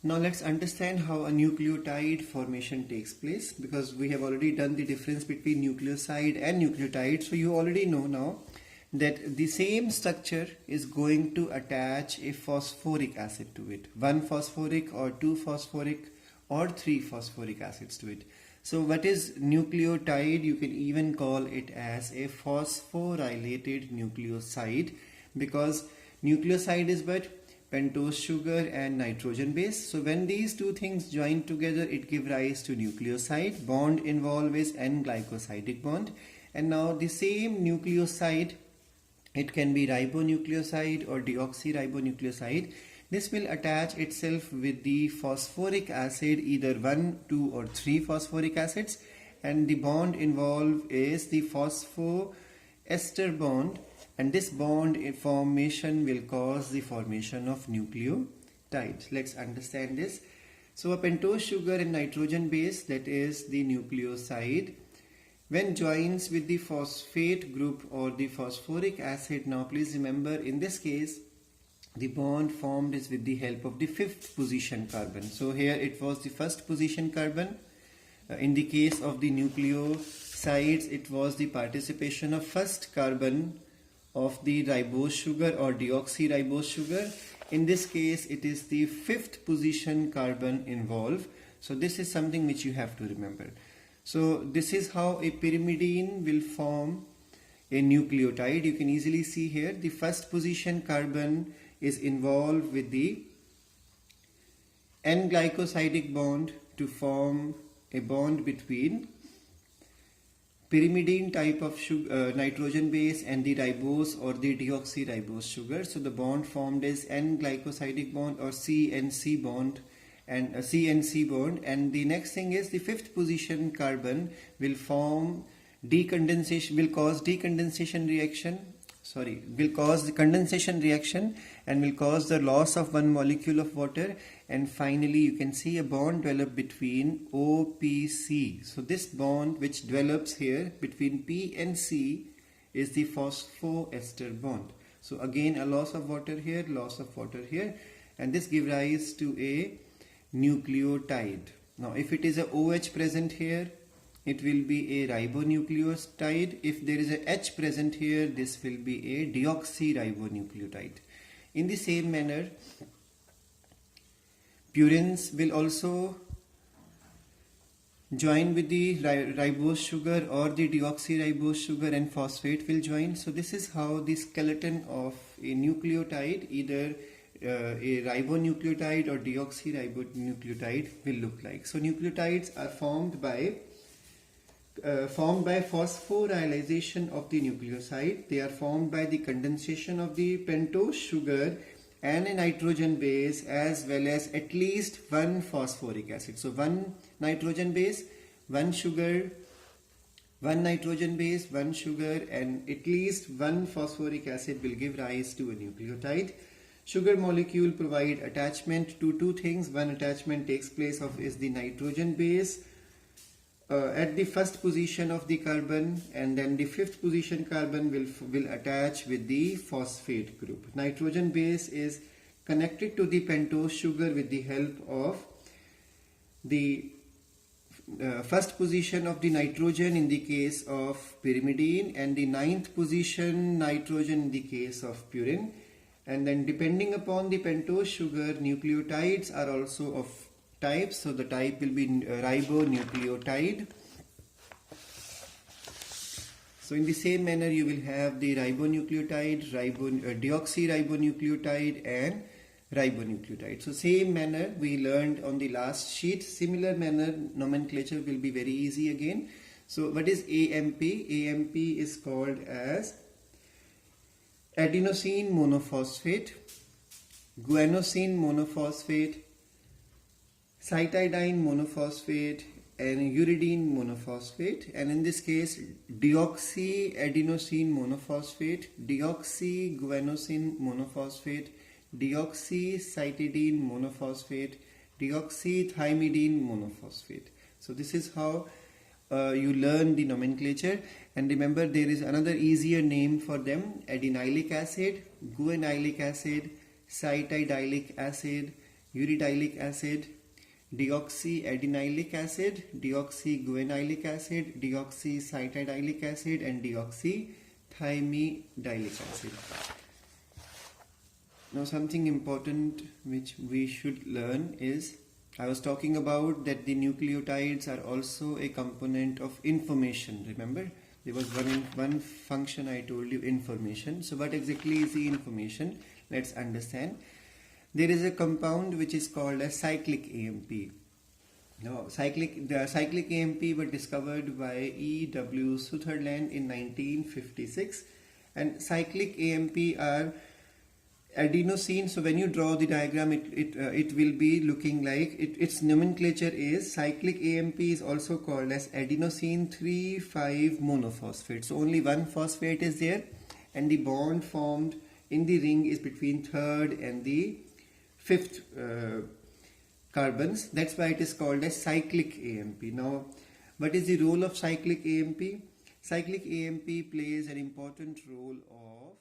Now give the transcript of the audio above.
Now let's understand how a nucleotide formation takes place, because we have already done the difference between nucleoside and nucleotide. So you already know now that the same structure is going to attach a phosphoric acid to it. One phosphoric or two phosphoric or three phosphoric acids to it. So what is nucleotide? You can even call it as a phosphorylated nucleoside, because nucleoside is what? Pentose sugar and nitrogen base. So when these two things join together, it gives rise to nucleoside. Bond involved is N-glycosidic bond. And now the same nucleoside, it can be ribonucleoside or deoxyribonucleoside. This will attach itself with the phosphoric acid, either 1, 2 or 3 phosphoric acids, and the bond involved is the phosphoester bond, and this bond formation will cause the formation of nucleotides. Let's understand this. So a pentose sugar and nitrogen base, that is the nucleoside, when joins with the phosphate group or the phosphoric acid, now please remember in this case the bond formed is with the help of the 5th position carbon. So here it was the 1st position carbon. In the case of the nucleosides, it was the participation of 1st carbon of the ribose sugar or deoxyribose sugar. In this case, it is the 5th position carbon involved. So this is something which you have to remember. So this is how a pyrimidine will form a nucleotide. You can easily see here the 1st position carbon is involved with the N-glycosidic bond to form a bond between pyrimidine type of sugar, nitrogen base, and the ribose or the deoxyribose sugar. So the bond formed is N-glycosidic bond or CNC bond, and a CNC bond. And the next thing is the 5th position carbon will form decondensation, will cause the condensation reaction and will cause the loss of one molecule of water, and finally you can see a bond develop between OPC. So this bond which develops here between P and C is the phosphoester bond. So again a loss of water here, and this gives rise to a nucleotide. Now if it is a OH present here, it will be a ribonucleotide. If there is a H present here, this will be a deoxyribonucleotide. In the same manner, purines will also join with the ribose sugar or the deoxyribose sugar, and phosphate will join. So this is how the skeleton of a nucleotide, either a ribonucleotide or deoxyribonucleotide, will look like. So nucleotides are formed by phosphorylation of the nucleoside. They are formed by the condensation of the pentose sugar and a nitrogen base, as well as at least one phosphoric acid. So one nitrogen base, one sugar, one nitrogen base, one sugar, and at least one phosphoric acid will give rise to a nucleotide. Sugar molecule provide attachment to two things. One attachment takes place of is the nitrogen base at the 1st position of the carbon, and then the 5th position carbon will attach with the phosphate group. Nitrogen base is connected to the pentose sugar with the help of the 1st position of the nitrogen in the case of pyrimidine, and the 9th position nitrogen in the case of purine. And then depending upon the pentose sugar, nucleotides are also of types. So the type will be ribonucleotide. So in the same manner you will have the ribonucleotide, deoxyribonucleotide and ribonucleotide. So same manner we learned on the last sheet. Similar manner nomenclature will be very easy again. So what is AMP? AMP is called as adenosine monophosphate, guanosine monophosphate, cytidine monophosphate, and uridine monophosphate. And in this case, deoxyadenosine monophosphate, deoxyguanosine monophosphate, deoxycytidine monophosphate, deoxythymidine monophosphate. So this is how you learn the nomenclature. And remember, there is another easier name for them: adenylic acid, guanylic acid, cytidyllic acid, uridylic acid, deoxyadenylic acid, deoxyguanylyc acid, deoxycytidyllic acid, and deoxythymidyllic acid. Now something important which we should learn is, I was talking about that the nucleotides are also a component of information. Remember, there was one function I told you, information. So what exactly is the information? Let's understand. There is a compound which is called as cyclic AMP. Now, the cyclic AMP were discovered by E.W. Sutherland in 1956, and cyclic AMP are adenosine. So when you draw the diagram, it will be looking like its nomenclature is cyclic AMP is also called as adenosine 3,5 monophosphate. So only one phosphate is there, and the bond formed in the ring is between third and the fifth carbons. That's why it is called as cyclic AMP. Now, what is the role of cyclic AMP? Cyclic AMP plays an important role of